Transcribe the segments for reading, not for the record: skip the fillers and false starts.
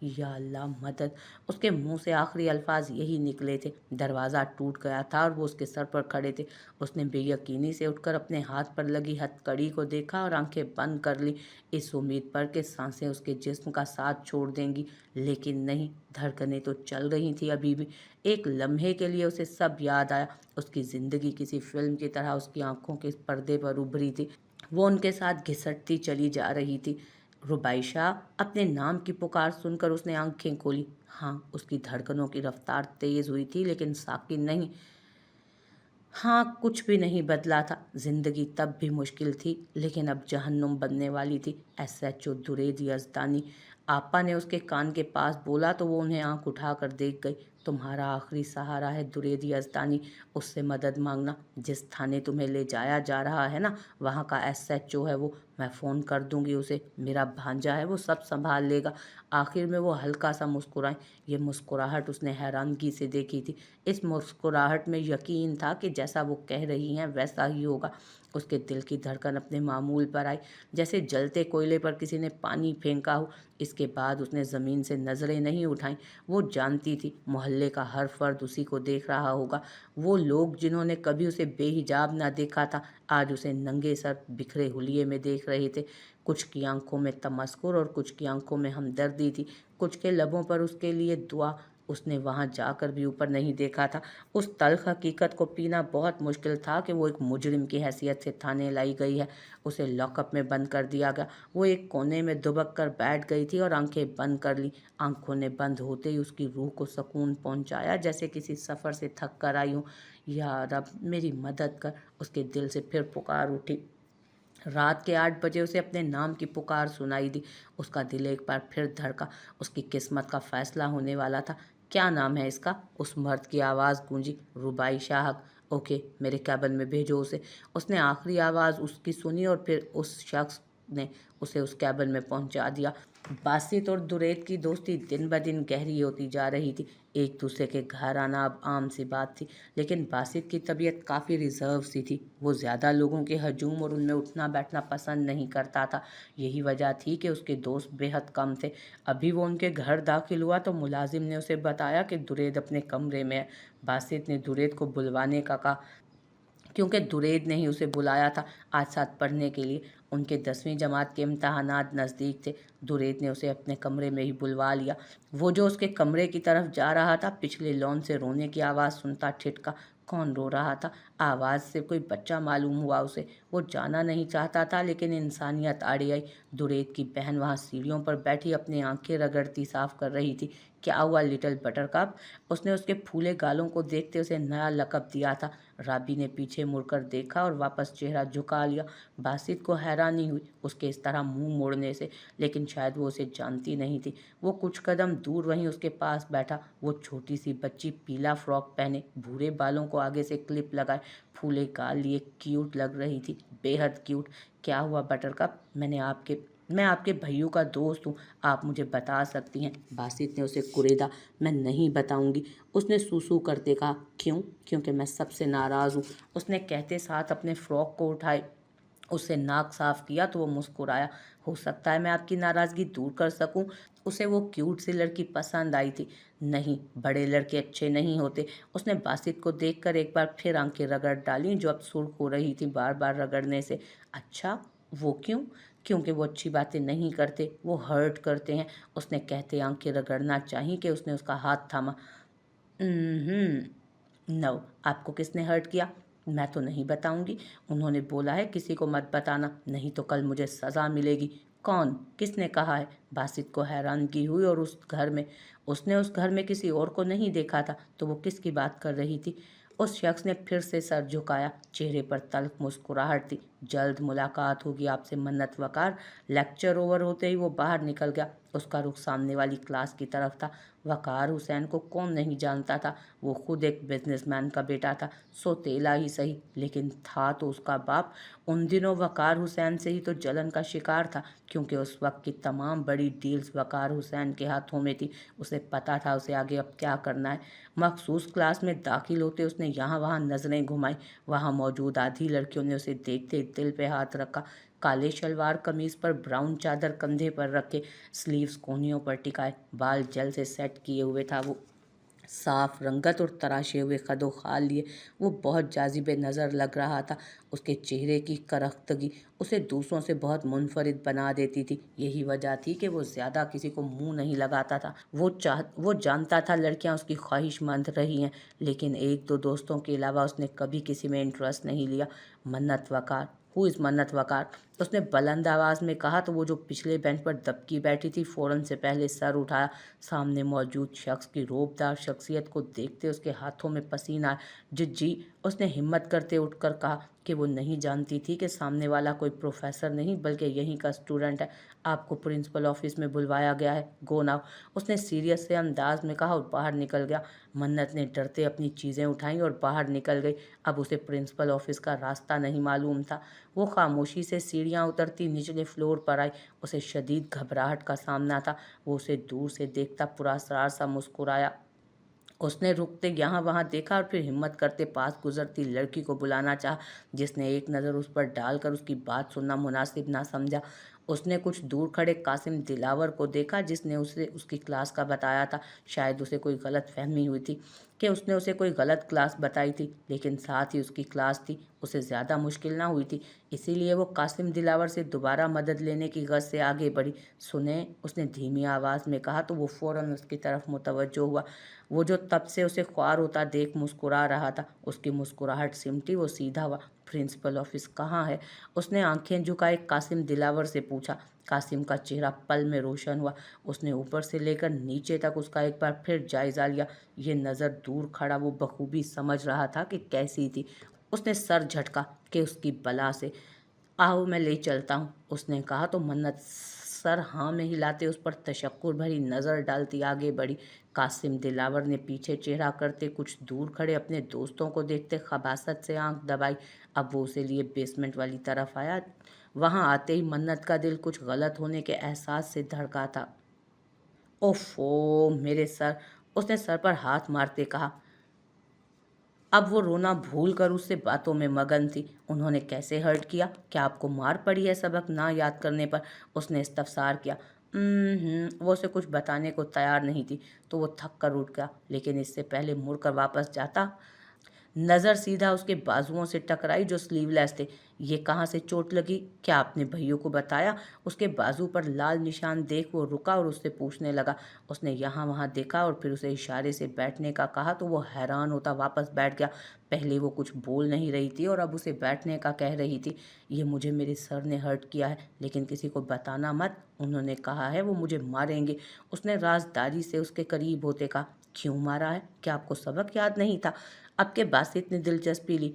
یا اللہ مدد! اس کے منہ سے آخری الفاظ یہی نکلے تھے۔ دروازہ ٹوٹ گیا تھا اور وہ اس کے سر پر کھڑے تھے۔ اس نے بے یقینی سے اٹھ کر اپنے ہاتھ پر لگی ہتھ کڑی کو دیکھا اور آنکھیں بند کر لی، اس امید پر کہ سانسیں اس کے جسم کا ساتھ چھوڑ دیں گی، لیکن نہیں، دھڑکنیں تو چل رہی تھیں ابھی بھی۔ ایک لمحے کے لیے اسے سب یاد آیا۔ اس کی زندگی کسی فلم کی طرح اس کی آنکھوں کے پردے پر ابھری تھی۔ وہ ان کے ساتھ گھسٹتی چلی جا رہی تھی۔ ربیشہ! اپنے نام کی پکار سن کر اس نے آنکھیں کھولی۔ ہاں، اس کی دھڑکنوں کی رفتار تیز ہوئی تھی، لیکن ساکن نہیں۔ ہاں، کچھ بھی نہیں بدلا تھا۔ زندگی تب بھی مشکل تھی، لیکن اب جہنم بننے والی تھی۔ S H O Dureed Yazdani! آپا نے اس کے کان کے پاس بولا تو وہ انہیں آنکھ اٹھا کر دیکھ گئی۔ تمہارا آخری سہارا ہے درید یزدانی، اس سے مدد مانگنا۔ جس تھانے تمہیں لے جایا جا رہا ہے نا، وہاں کا ایس ایچ او ہے وہ۔ میں فون کر دوں گی اسے، میرا بھانجا ہے، وہ سب سنبھال لے گا۔ آخر میں وہ ہلکا سا مسکرائیں۔ یہ مسکراہٹ اس نے حیرانگی سے دیکھی تھی۔ اس مسکراہٹ میں یقین تھا کہ جیسا وہ کہہ رہی ہیں ویسا ہی ہوگا۔ اس کے دل کی دھڑکن اپنے معمول پر آئی، جیسے جلتے کوئلے پر کسی نے پانی پھینکا ہو۔ اس کے بعد اس نے زمین سے نظریں نہیں اٹھائیں۔ وہ جانتی تھی محلے کا ہر فرد اسی کو دیکھ رہا ہوگا۔ وہ لوگ جنہوں نے کبھی اسے بے حجاب نہ دیکھا تھا، آج اسے ننگے سر بکھرے حلیے میں دیکھ رہے تھے۔ کچھ کی آنکھوں میں تمسخر اور کچھ کی آنکھوں میں ہمدردی تھی، کچھ کے لبوں پر اس کے لیے دعا۔ اس نے وہاں جا کر بھی اوپر نہیں دیکھا تھا۔ اس تلخ حقیقت کو پینا بہت مشکل تھا کہ وہ ایک مجرم کی حیثیت سے تھانے لائی گئی ہے۔ اسے لاک اپ میں بند کر دیا گیا۔ وہ ایک کونے میں دبک کر بیٹھ گئی تھی اور آنکھیں بند کر لیں۔ آنکھوں نے بند ہوتے ہی اس کی روح کو سکون پہنچایا، جیسے کسی سفر سے تھک کر آئی ہوں۔ یا رب، میری مدد کر! اس کے دل سے پھر پکار اٹھی۔ رات کے 8 بجے اسے اپنے نام کی پکار سنائی دی۔ اس کا دل ایک بار پھر دھڑکا۔ اس کی قسمت کا فیصلہ ہونے والا تھا۔ کیا نام ہے اس کا؟ اس مرد کی آواز گونجی۔ ربیشہ حق۔ اوکے، میرے کیبن میں بھیجو اسے۔ اس نے آخری آواز اس کی سنی اور پھر اس شخص نے اسے اس کیبن میں پہنچا دیا۔ باسط اور درید کی دوستی دن بدن گہری ہوتی جا رہی تھی۔ ایک دوسرے کے گھر آنا اب عام سی بات تھی، لیکن باسط کی طبیعت کافی ریزرو سی تھی۔ وہ زیادہ لوگوں کے ہجوم اور ان میں اٹھنا بیٹھنا پسند نہیں کرتا تھا۔ یہی وجہ تھی کہ اس کے دوست بے حد کم تھے۔ ابھی وہ ان کے گھر داخل ہوا تو ملازم نے اسے بتایا کہ درید اپنے کمرے میں ہے۔ باسط نے درید کو بلوانے کا کہا، کیونکہ درید نے ہی اسے بلایا تھا آج ساتھ پڑھنے کے لیے۔ ان کے 10ویں جماعت کے امتحانات نزدیک تھے۔ درید نے اسے اپنے کمرے میں ہی بلوا لیا۔ وہ جو اس کے کمرے کی طرف جا رہا تھا، پچھلے لان سے رونے کی آواز سنتا ٹھٹکا۔ کون رو رہا تھا؟ آواز سے کوئی بچہ معلوم ہوا اسے۔ وہ جانا نہیں چاہتا تھا، لیکن انسانیت آڑے آئی۔ درید کی بہن وہاں سیڑھیوں پر بیٹھی اپنی آنکھیں رگڑتی صاف کر رہی تھی۔ کیا ہوا لٹل بٹر کپ؟ اس نے اس کے پھولے گالوں کو دیکھتے اسے نیا لقب دیا تھا۔ رابی نے پیچھے مڑ کر دیکھا اور واپس چہرہ جھکا لیا۔ باسط کو حیرانی ہوئی اس کے اس طرح منہ موڑنے سے، لیکن شاید وہ اسے جانتی نہیں تھی۔ وہ کچھ قدم دور وہیں اس کے پاس بیٹھا۔ وہ چھوٹی سی بچی، پیلا فراک پہنے، بھورے بالوں کو آگے سے کلپ لگائے، پھولے گال لیے کیوٹ لگ رہی تھی، بے حد کیوٹ۔ کیا ہوا بٹر کپ؟ میں آپ کے بھائیوں کا دوست ہوں، آپ مجھے بتا سکتی ہیں؟ باسط نے اسے کریدا۔ میں نہیں بتاؤں گی، اس نے سو کرتے کہا۔ کیوں؟ کیونکہ میں سب سے ناراض ہوں، اس نے کہتے ساتھ اپنے فراک کو اٹھائے اس سے ناک صاف کیا تو وہ مسکرایا۔ ہو سکتا ہے میں آپ کی ناراضگی دور کر سکوں۔ اسے وہ کیوٹ سی لڑکی پسند آئی تھی۔ نہیں، بڑے لڑکے اچھے نہیں ہوتے۔ اس نے باسط کو دیکھ کر ایک بار پھر آنکھیں رگڑ ڈالیں، جو اب سرخ ہو رہی تھی بار بار رگڑنے سے۔ اچھا، وہ کیوں؟ کیونکہ وہ اچھی باتیں نہیں کرتے، وہ ہرٹ کرتے ہیں، اس نے کہتے آنکھیں رگڑنا چاہی کہ اس نے اس کا ہاتھ تھاما۔ نو، آپ کو کس نے ہرٹ کیا؟ میں تو نہیں بتاؤں گی، انہوں نے بولا ہے کسی کو مت بتانا، نہیں تو کل مجھے سزا ملے گی۔ کون؟ کس نے کہا ہے؟ باسط کو حیرانگی ہوئی۔ اور اس نے اس گھر میں کسی اور کو نہیں دیکھا تھا، تو وہ کس کی بات کر رہی تھی؟ اس شخص نے پھر سے سر جھکایا، چہرے پر تلخ مسکراہٹ تھی۔ جلد ملاقات ہوگی آپ سے منت وقار۔ لیکچر اوور ہوتے ہی وہ باہر نکل گیا۔ اس کا رخ سامنے والی کلاس کی طرف تھا۔ وقار حسین کو کون نہیں جانتا تھا؟ وہ خود ایک بزنس مین کا بیٹا تھا، سوتیلا ہی صحیح، لیکن تھا تو اس کا باپ۔ ان دنوں وقار حسین سے ہی تو جلن کا شکار تھا، کیونکہ اس وقت کی تمام بڑی ڈیلز وقار حسین کے ہاتھوں میں تھی۔ اسے پتا تھا اسے آگے اب کیا کرنا ہے۔ مخصوص کلاس میں داخل ہوتے اس نے یہاں وہاں نظریں گھمائیں۔ وہاں موجود آدھی لڑکیوں نے اسے دیکھتے دل پہ ہاتھ رکھا۔ काले शलवार कमीज पर ब्राउन चादर कंधे पर रखे, स्लीव्स कोहनियों पर टिकाए, बाल जल से सेट किए हुए था। वो साफ रंगत और तराशे हुए कदो खाल लिए वो बहुत जाजिबे नज़र लग रहा था। उसके चेहरे की करख्तगी उसे दूसरों से बहुत मुनफरिद बना देती थी। यही वजह थी कि वो ज़्यादा किसी को मुंह नहीं लगाता था। वो जानता था लड़कियां उसकी ख्वाहिशमंद रही हैं, लेकिन एक दो दोस्तों के अलावा उसने कभी किसी में इंटरेस्ट नहीं लिया। मन्नत वकार, हु इज़ मन्नत वकार, उसने बुलंद आवाज़ में कहा तो वो जो पिछले बेंच पर दबकी बैठी थी फ़ौरन से पहले सर उठाया। सामने मौजूद शख्स की रौबदार शख्सियत को देखते उसके हाथों में पसीना आया। जी, उसने हिम्मत करते उठकर कहा कि वो नहीं जानती थी कि सामने वाला कोई प्रोफेसर नहीं बल्कि यहीं का स्टूडेंट है। आपको प्रिंसिपल ऑफिस में बुलवाया गया है, गो नाउ, उसने सीरियस से अंदाज में कहा और बाहर निकल गया। मन्नत ने डरते अपनी चीज़ें उठाईं और बाहर निकल गई। अब उसे प्रिंसिपल ऑफिस का रास्ता नहीं मालूम था। वो खामोशी से सीढ़ियाँ उतरती निचले फ्लोर पर आई। उसे शदीद घबराहट का सामना था। वो उसे दूर से देखता पुरस्कार सा मुस्कुराया। उसने रुकते यहाँ वहाँ देखा और फिर हिम्मत करते पास गुजरती लड़की को बुलाना चाहा, जिसने एक नज़र उस पर डालकर उसकी बात सुनना मुनासिब ना समझा। उसने कुछ दूर खड़े कासिम दिलावर को देखा, जिसने उसे उसकी क्लास का बताया था। शायद उसे कोई गलत फहमी हुई थी कि उसने उसे कोई गलत क्लास बताई थी, लेकिन साथ ही उसकी क्लास थी, उसे ज़्यादा मुश्किल ना हुई थी। इसीलिए वो कासिम दिलावर से दोबारा मदद लेने की गरज से आगे बढ़ी। सुने, उसने धीमी आवाज़ में कहा तो वो फ़ौरन उसकी तरफ मुतवज्जो हुआ। वो जो तब से उसे ख्वार होता देख मुस्कुरा रहा था, उसकी मुस्कुराहट सिमटी। वो सीधा हुआ। प्रिंसिपल ऑफिस कहाँ है? उसने आंखें झुकाए कासिम दिलावर से पूछा। कासिम का चेहरा पल में रोशन हुआ। उसने ऊपर से लेकर नीचे तक उसका एक बार फिर जायजा लिया। ये नज़र दूर खड़ा वो बखूबी समझ रहा था कि कैसी थी। उसने सर झटका कि उसकी बला से। आओ मैं ले चलता हूँ, उसने कहा तो मन्नत सर हाँ में हिलाते उस पर तशक्कुर भरी नज़र डालती आगे बढ़ी। कासिम दिलावर ने पीछे चेहरा करते कुछ दूर खड़े अपने दोस्तों को देखते खबासत से आंख दबाई। अब वो उसे लिए बेसमेंट वाली तरफ आया। वहां आते ही मन्नत का दिल कुछ गलत होने के एहसास से धड़का था। ओफो मेरे सर, उसने सर पर हाथ मारते कहा। अब वो रोना भूल कर उससे बातों में मगन थी। उन्होंने कैसे हर्ट किया? क्या आपको मार पड़ी है सबक ना याद करने पर? उसने इस्तफसार किया। वो उसे कुछ बताने को तैयार नहीं थी तो वो थक कर उठ गया, लेकिन इससे पहले मुड़कर वापस जाता नज़र सीधा उसके बाजुओं से टकराई जो स्लीवलेस थे। ये कहाँ से चोट लगी? क्या आपने भैया को बताया? उसके बाजू पर लाल निशान देख वो रुका और उससे पूछने लगा। उसने यहाँ वहाँ देखा और फिर उसे इशारे से बैठने का कहा तो वो हैरान होता वापस बैठ गया। पहले वो कुछ बोल नहीं रही थी और अब उसे बैठने का कह रही थी। ये मुझे मेरे सर ने हर्ट किया है, लेकिन किसी को बताना मत, उन्होंने कहा है वो मुझे मारेंगे। उसने राजदारी से उसके करीब होते कहा। क्यों मारा है? क्या आपको सबक याद नहीं था? अब के बासित ने दिलचस्पी ली।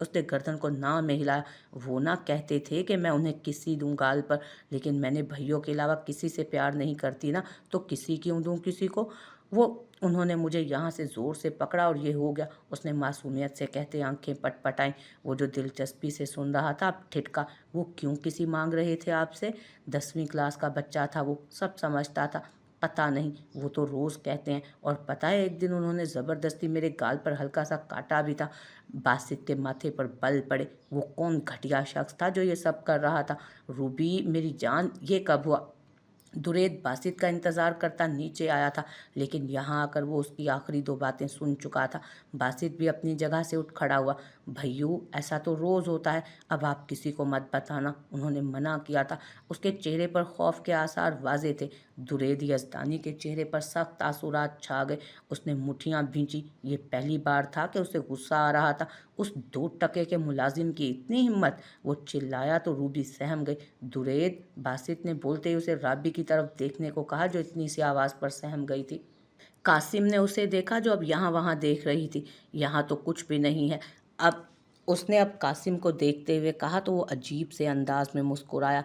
उसने गर्दन को ना में हिलाया। वो ना कहते थे कि मैं उन्हें किसी दूं गाल पर, लेकिन मैंने भैयों के अलावा किसी से प्यार नहीं करती ना, तो किसी क्यों दूं किसी को? वो उन्होंने मुझे यहाँ से ज़ोर से पकड़ा और ये हो गया, उसने मासूमियत से कहते आंखें पटपटाई। वो जो दिलचस्पी से सुन रहा था अब ठिठका। वो क्यों किसी मांग रहे थे आपसे? 10वीं क्लास का बच्चा था वो, सब समझता था। पता नहीं, वो तो रोज़ कहते हैं। और पता है एक दिन उन्होंने ज़बरदस्ती मेरे गाल पर हल्का सा काटा भी था। बासित के माथे पर बल पड़े। वो कौन घटिया शख्स था जो ये सब कर रहा था? रूबी मेरी जान, ये कब हुआ? दुरेद बासित का इंतज़ार करता नीचे आया था, लेकिन यहाँ आकर वो उसकी आखिरी दो बातें सुन चुका था। बासित भी अपनी जगह से उठ खड़ा हुआ। भैयू ऐसा तो रोज़ होता है, अब आप किसी को मत बताना, उन्होंने मना किया था। उसके चेहरे पर खौफ के आसार वाजे थे। दुरेद यज़दानी के चेहरे पर सख्त तासुरात छा गए। उसने मुठ्ठियाँ भींची। ये पहली बार था कि उसे गुस्सा आ रहा था। उस 2 टके के मुलाजिम की इतनी हिम्मत! वो चिल्लाया तो रूबी सहम गई। दुरेद, बासित ने बोलते ही उसे राबी की तरफ देखने को कहा जो इतनी सी आवाज़ पर सहम गई थी। कासिम ने उसे देखा जो अब यहाँ वहाँ देख रही थी। यहाँ तो कुछ भी नहीं है। अब उसने अब कासिम को देखते हुए कहा तो वो अजीब से अंदाज में मुस्कुराया।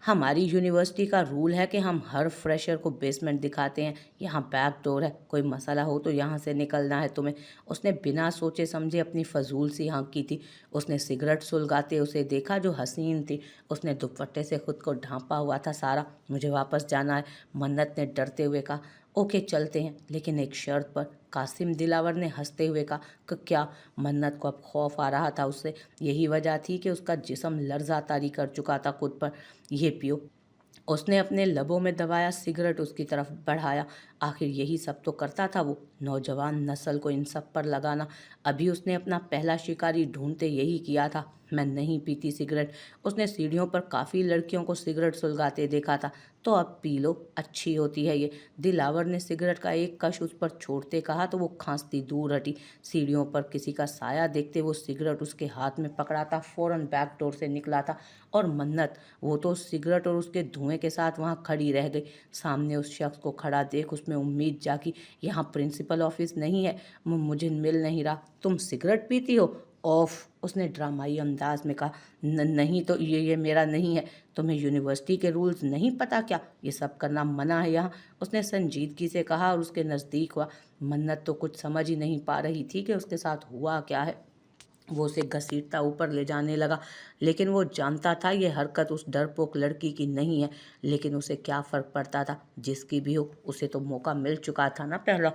हमारी यूनिवर्सिटी का रूल है कि हम हर फ्रेशर को बेसमेंट दिखाते हैं। यहाँ बैक डोर है, कोई मसला हो तो यहाँ से निकलना है तुम्हें। उसने बिना सोचे समझे अपनी फजूल सी हाँकी थी। उसने सिगरेट सुलगाते उसे देखा जो हसीन थी। उसने दुपट्टे से खुद को ढांपा हुआ था सारा। मुझे वापस जाना है, मन्नत ने डरते हुए कहा। ओके चलते हैं, लेकिन एक शर्त पर। कासिम दिलावर ने हंसते हुए कहा क्या? मन्नत को अब खौफ आ रहा था उससे। यही वजह थी कि उसका जिस्म लर्जा तारी कर चुका था खुद पर। ये पियो। उसने अपने लबों में दबाया, सिगरेट उसकी तरफ बढ़ाया। आखिर यही सब तो करता था वो, नौजवान नस्ल को इन सब पर लगाना। अभी उसने अपना पहला शिकारी ढूंढते यही किया था। मैं नहीं पीती सिगरेट। उसने सीढ़ियों पर काफ़ी लड़कियों को सिगरेट सुलगाते देखा था। तो अब पी लो, अच्छी होती है ये। दिलावर ने सिगरेट का एक कश उस पर छोड़ते कहा तो वो खांसती दूर हटी। सीढ़ियों पर किसी का साया देखते वो सिगरेट उसके हाथ में पकड़ा था, फौरन बैक डोर से निकला था। और मन्नत, वो तो सिगरेट और उसके धुएं के साथ वहाँ खड़ी रह गई। सामने उस शख्स को खड़ा देख उसमें उम्मीद जागी। यहाँ प्रिंसिपल ऑफिस नहीं है, मुझे मिल नहीं रहा। तुम सिगरेट पीती हो? ऑफ, उसने ड्रामाई अंदाज में कहा। नहीं तो ये मेरा नहीं है। तुम्हें यूनिवर्सिटी के रूल्स नहीं पता क्या? ये सब करना मना है यहाँ, उसने संजीदगी से कहा और उसके नज़दीक हुआ। मन्नत तो कुछ समझ ही नहीं पा रही थी कि उसके साथ हुआ क्या है। वो उसे घसीटता ऊपर ले जाने लगा, लेकिन वो जानता था ये हरकत उस डरपोक लड़की की नहीं है। लेकिन उसे क्या फ़र्क पड़ता था, जिसकी भी हो, उसे तो मौका मिल चुका था ना पहला।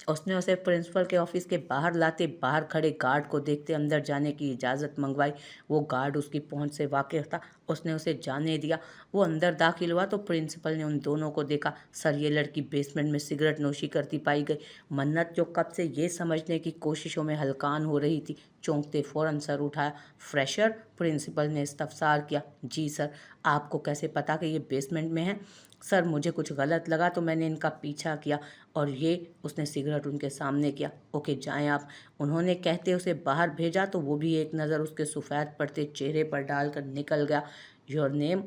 उसने उसे प्रिंसिपल के ऑफिस के बाहर लाते, बाहर खड़े गार्ड को देखते अंदर जाने की इजाज़त मंगवाई। वो गार्ड उसकी पहुंच से वाकिफ था। उसने उसे जाने दिया। वो अंदर दाखिल हुआ तो प्रिंसिपल ने उन दोनों को देखा। सर, ये लड़की बेसमेंट में सिगरेट नोशी करती पाई गई। मन्नत, जो कब से ये समझने की कोशिशों में हलकान हो रही थी, चौंकते फ़ौरन सर उठाया। फ्रेशर? प्रिंसिपल ने इस्तफसार किया। जी सर। आपको कैसे पता कि ये बेसमेंट में है? सर, मुझे कुछ गलत लगा तो मैंने इनका पीछा किया और ये, उसने सिगरेट उनके सामने किया। ओके जाएं आप, उन्होंने कहते उसे बाहर भेजा तो वो भी एक नज़र उसके सफ़ेद पड़ते चेहरे पर डालकर निकल गया। Your name?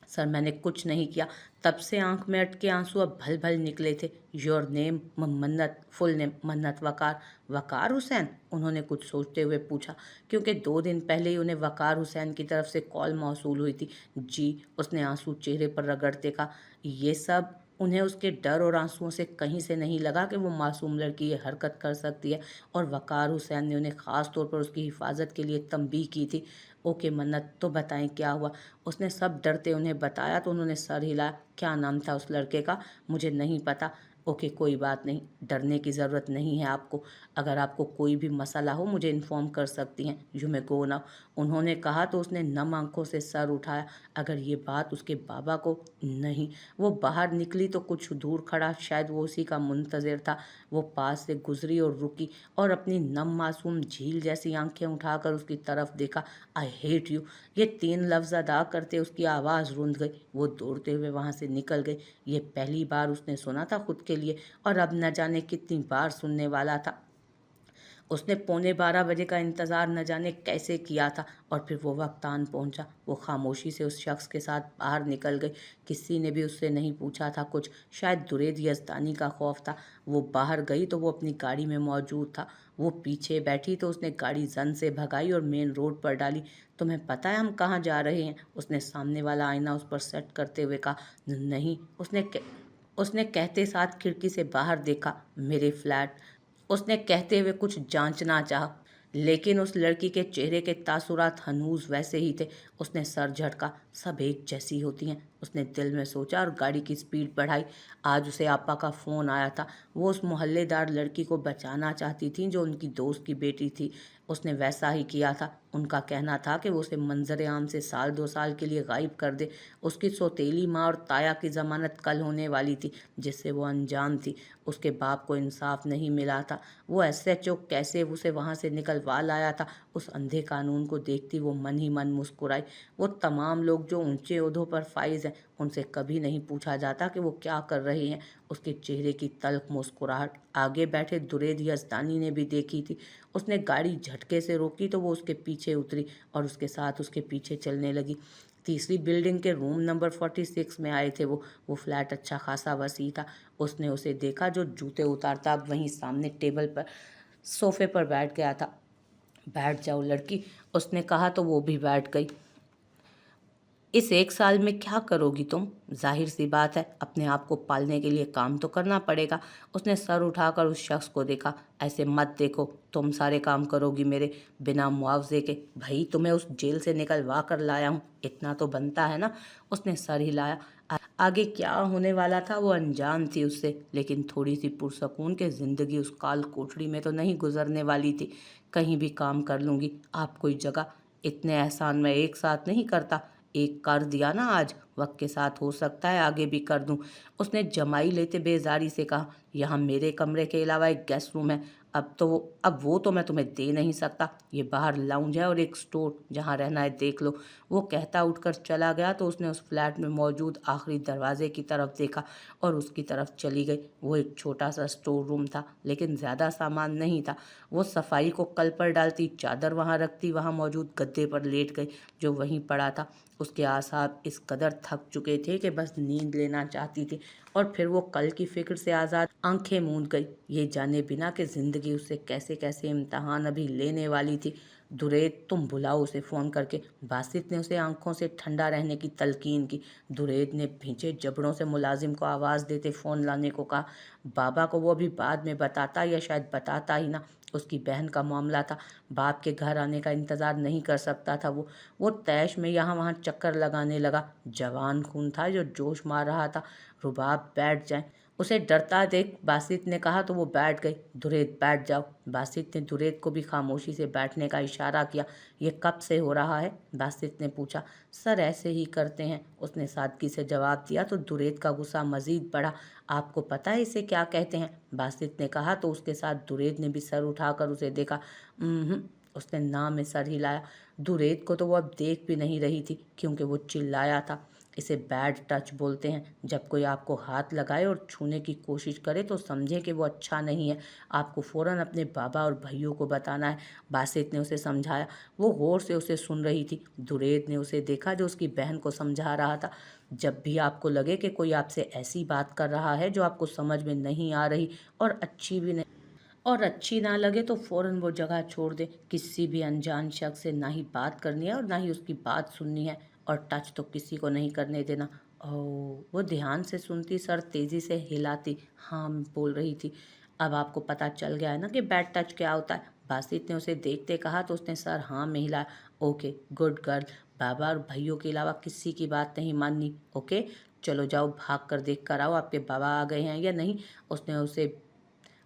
सर, मैंने कुछ नहीं किया। तब से आंख में अटके आंसू अब भल भल निकले थे। Your name? Mannat. Full name? Mannat Waqar. वकार हुसैन? उन्होंने कुछ सोचते हुए पूछा, क्योंकि 2 दिन पहले ही उन्हें वकार हुसैन की तरफ से कॉल मौसूल हुई थी। जी, उसने आंसू चेहरे पर रगड़ते कहा। ये सब, उन्हें उसके डर और आंसुओं से कहीं से नहीं लगा कि वो मासूम लड़की ये हरकत कर सकती है, और वकार हुसैन ने उन्हें ख़ास तौर पर उसकी हिफाजत के लिए तंबीह की थी। ओके मन्नत, तो बताएं क्या हुआ? उसने सब डरते उन्हें बताया तो उन्होंने सर हिलाया। क्या नाम था उस लड़के का? मुझे नहीं पता। ओके कोई बात नहीं, डरने की ज़रूरत नहीं है आपको। अगर आपको कोई भी मसला हो मुझे इन्फॉर्म कर सकती हैं। यू मे गो नाउ, उन्होंने कहा तो उसने नम आंखों से सर उठाया। अगर ये बात उसके बाबा को? नहीं। वो बाहर निकली तो कुछ दूर खड़ा, शायद वो उसी का मुंतज़िर था। वो पास से गुजरी और रुकी और अपनी नम मासूम झील जैसी आंखें उठाकर उसकी तरफ देखा। आई हेट यू, ये 3 लफ्ज़ अदा करते उसकी आवाज़ रुंध गई। वो दौड़ते हुए वहाँ से निकल गई। ये पहली बार उसने सुना था खुद के लिए, और अब न जाने कितनी बार सुनने वाला था। उसने 11:15 बजे का इंतज़ार न जाने कैसे किया था, और फिर वो वक्त आन पहुंचा। वो खामोशी से उस शख्स के साथ बाहर निकल गई। किसी ने भी उससे नहीं पूछा था कुछ, शायद दुरेद यज़दानी का खौफ था। वो बाहर गई तो वो अपनी गाड़ी में मौजूद था। वो पीछे बैठी तो उसने गाड़ी जन से भगाई और मेन रोड पर डाली। तुम्हें पता है हम कहाँ जा रहे हैं? उसने सामने वाला आईना उस पर सेट करते हुए कहा। नहीं, उसने कहते साथ खिड़की से बाहर देखा। मेरे फ्लैट, उसने कहते हुए कुछ जांचना चाहा, लेकिन उस लड़की के चेहरे के तासुरात हनूज वैसे ही थे। उसने सर झटका। सब एक जैसी होती हैं, उसने दिल में सोचा और गाड़ी की स्पीड बढ़ाई। आज उसे आपा का फ़ोन आया था। वो उस मोहल्लेदार लड़की को बचाना चाहती थी जो उनकी दोस्त की बेटी थी। उसने वैसा ही किया था। उनका कहना था कि वो उसे मंजर आम से 1-2 साल के लिए गायब कर दे। उसकी सौतेली माँ और ताया की ज़मानत कल होने वाली थी, जिससे वो अनजान थी। उसके बाप को इंसाफ नहीं मिला था। वो एसएचओ कैसे उसे वहाँ से निकलवा लाया था। उस अंधे कानून को देखती वो मन ही मन मुस्कुराई। वो तमाम लोग जो ऊंचे ओहदों पर फाइज हैं, उनसे कभी नहीं पूछा जाता कि वो क्या कर रहे हैं। उसके चेहरे की तल्ख मुस्कुराहट आगे बैठे दुरेद यज़दानी ने भी देखी थी। उसने गाड़ी झटके से रोकी तो वो उसके पीछे उतरी और उसके साथ उसके पीछे चलने लगी। तीसरी बिल्डिंग के रूम नंबर 46 में आए थे वो फ्लैट अच्छा खासा वसी था। उसने उसे देखा जो जूते उतारता अब वहीं सामने टेबल पर सोफे पर बैठ गया था। बैठ जाओ लड़की, उसने कहा तो वो भी बैठ गई। इस 1 साल में क्या करोगी तुम? जाहिर सी बात है, अपने आप को पालने के लिए काम तो करना पड़ेगा। उसने सर उठाकर उस शख्स को देखा। ऐसे मत देखो, तुम सारे काम करोगी मेरे बिना मुआवजे के। भाई, तुम्हें उस जेल से निकलवा कर लाया हूँ, इतना तो बनता है ना। उसने सर हिलाया। आगे क्या होने वाला था वो अनजान थी उससे, लेकिन थोड़ी सी पुरसकून के जिंदगी उस काल कोठरी में तो नहीं गुजरने वाली थी। कहीं भी काम कर लूंगी, आप कोई जगह। इतने एहसान मैं एक साथ नहीं करता। एक कर दिया ना आज, वक्त के साथ हो सकता है आगे भी कर दूं। उसने जमाई लेते बेजारी से कहा, यहाँ मेरे कमरे के अलावा एक गेस्ट रूम है। अब वो तो मैं तुम्हें दे नहीं सकता। ये बाहर लाउंज है और एक स्टोर, जहाँ रहना है देख लो। वो कहता उठकर चला गया तो उसने उस फ्लैट में मौजूद आखिरी दरवाजे की तरफ देखा और उसकी तरफ चली गई। वो एक छोटा सा स्टोर रूम था, लेकिन ज़्यादा सामान नहीं था। वो सफाई को कल पर डालती, चादर वहाँ रखती, वहाँ मौजूद गद्दे पर लेट गई जो वहीं पड़ा था। उसके आसाब इस कदर थक चुके थे कि बस नींद लेना चाहती थी। और फिर वो कल की फिक्र से आज़ाद आंखें मूंद गई, ये जाने बिना कि ज़िंदगी उससे कैसे कैसे इम्तहान अभी लेने वाली थी। दुरेद, तुम बुलाओ उसे फ़ोन करके। बासित ने उसे आंखों से ठंडा रहने की तलकीन की। दुरेद ने भींचे जबड़ों से मुलाजिम को आवाज़ देते फ़ोन लाने को कहा। बाबा को वो अभी बाद में बताता, या शायद बताता ही ना। उसकी बहन का मामला था, बाप के घर आने का इंतज़ार नहीं कर सकता था वो तैश में यहाँ वहाँ चक्कर लगाने लगा। जवान खून था जो जोश मार रहा था। रुबाब, बैठ जाए। उसे डरता देख बासित ने कहा तो वो बैठ गई। दुरेद, बैठ जाओ। बासित ने दुरेद को भी खामोशी से बैठने का इशारा किया। ये कब से हो रहा है? बासित ने पूछा। सर ऐसे ही करते हैं, उसने सादगी से जवाब दिया तो दुरेद का गुस्सा मजीद बढ़ा। आपको पता है इसे क्या कहते हैं? बासित ने कहा तो उसके साथ दुरेद ने भी सर उठाकर उसे देखा। उसने ना में सर हिलाया। दुरेद को तो वो अब देख भी नहीं रही थी, क्योंकि वो चिल्लाया था। इसे बैड टच बोलते हैं। जब कोई आपको हाथ लगाए और छूने की कोशिश करे तो समझें कि वो अच्छा नहीं है। आपको फ़ौरन अपने बाबा और भाइयों को बताना है, बासित ने उसे समझाया। वो गौर से उसे सुन रही थी। दुरेद ने उसे देखा जो उसकी बहन को समझा रहा था। जब भी आपको लगे कि कोई आपसे ऐसी बात कर रहा है जो आपको समझ में नहीं आ रही और अच्छी ना लगे तो फ़ौरन वो जगह छोड़ दे। किसी भी अनजान शख्स से ना ही बात करनी है और ना ही उसकी बात सुननी है, और टच तो किसी को नहीं करने देना। ओह, वो ध्यान से सुनती, सर तेज़ी से हिलाती। हाँ, बोल रही थी। अब आपको पता चल गया है ना कि बैड टच क्या होता है? बासित ने उसे देखते कहा तो उसने सर हाँ में हिलाया। Okay, good girl. बाबा और भाइयों के अलावा किसी की बात नहीं माननी। ओके, चलो जाओ, भाग कर देख कर आओ आपके बाबा आ गए हैं या नहीं। उसने उसे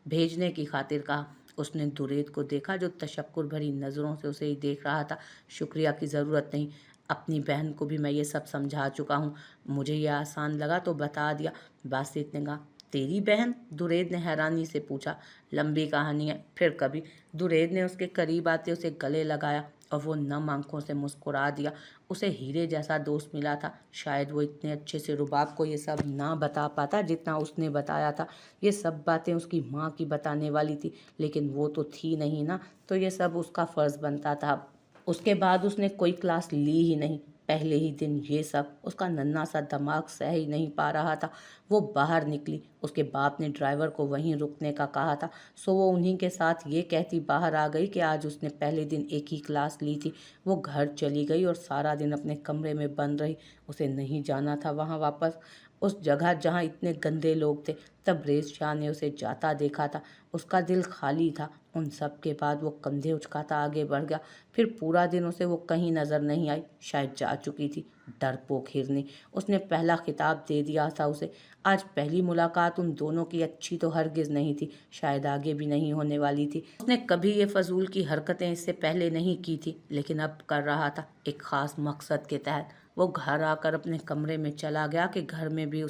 भेजने की खातिर कहा। उसने दुरेद को देखा जो तशक्कुर भरी नज़रों से उसे ही देख रहा था। शुक्रिया की ज़रूरत नहीं, अपनी बहन को भी मैं ये सब समझा चुका हूँ। मुझे ये आसान लगा तो बता दिया। बासित ने कहा। तेरी बहन? दुरेद ने हैरानी से पूछा। लंबी कहानी है, फिर कभी। दुरेद ने उसके करीब आते उसे गले लगाया और वो नम आंखों से मुस्कुरा दिया। उसे हीरे जैसा दोस्त मिला था। शायद वो इतने अच्छे से रुबाब को ये सब ना बता पाता जितना उसने बताया था। ये सब बातें उसकी माँ की बताने वाली थी, लेकिन वो तो थी नहीं ना, तो ये सब उसका फ़र्ज़ बनता था। उसके बाद उसने कोई क्लास ली ही नहीं। पहले ही दिन ये सब उसका नन्हा सा दिमाग सह ही नहीं पा रहा था। वो बाहर निकली। उसके बाप ने ड्राइवर को वहीं रुकने का कहा था, सो वो उन्हीं के साथ ये कहती बाहर आ गई कि आज उसने पहले दिन एक ही क्लास ली थी। वो घर चली गई और सारा दिन अपने कमरे में बंद रही। उसे नहीं जाना था वहाँ वापस, उस जगह जहाँ इतने गंदे लोग थे। तब रेज शाह ने उसे जाता देखा था। उसका दिल खाली था। उन सब के बाद वो कंधे उचकाता आगे बढ़ गया। फिर पूरा दिन उसे वो कहीं नज़र नहीं आई, शायद जा चुकी थी। डरपोक हिरनी, उसने पहला खिताब दे दिया था उसे। आज पहली मुलाकात उन दोनों की अच्छी तो हरगिज़ नहीं थी, शायद आगे भी नहीं होने वाली थी। उसने कभी ये फजूल की हरकतें इससे पहले नहीं की थी, लेकिन अब कर रहा था, एक ख़ास मकसद के तहत। वो घर आकर अपने कमरे में चला गया कि घर में भी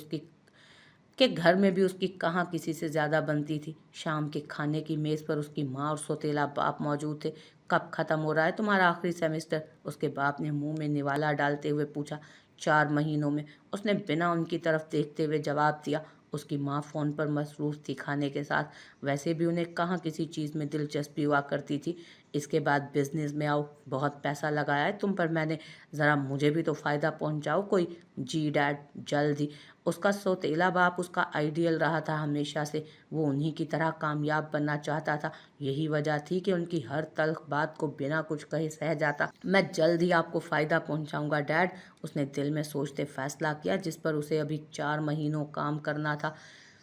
उसकी कहाँ किसी से ज़्यादा बनती थी। शाम के खाने की मेज़ पर उसकी माँ और सौतेला बाप मौजूद थे। कब ख़त्म हो रहा है तुम्हारा आखिरी सेमेस्टर? उसके बाप ने मुंह में निवाला डालते हुए पूछा। 4 महीनों में, उसने बिना उनकी तरफ देखते हुए जवाब दिया। उसकी माँ फ़ोन पर मसरूफ़ थी खाने के साथ। वैसे भी उन्हें कहाँ किसी चीज़ में दिलचस्पी हुआ करती थी। इसके बाद बिजनेस में आओ, बहुत पैसा लगाया है तुम पर मैंने, ज़रा मुझे भी तो फ़ायदा पहुंचाओ कोई। जी डैड, जल्द ही। اس کا سوتیلا باپ اس کا آئیڈیل رہا تھا ہمیشہ سے، وہ انہی کی طرح کامیاب بننا چاہتا تھا۔ یہی وجہ تھی کہ ان کی ہر تلخ بات کو بنا کچھ کہے سہ جاتا۔ میں جلد ہی آپ کو فائدہ پہنچاؤں گا ڈیڈ، اس نے دل میں سوچتے فیصلہ کیا، جس پر اسے ابھی 4 مہینوں کام کرنا تھا۔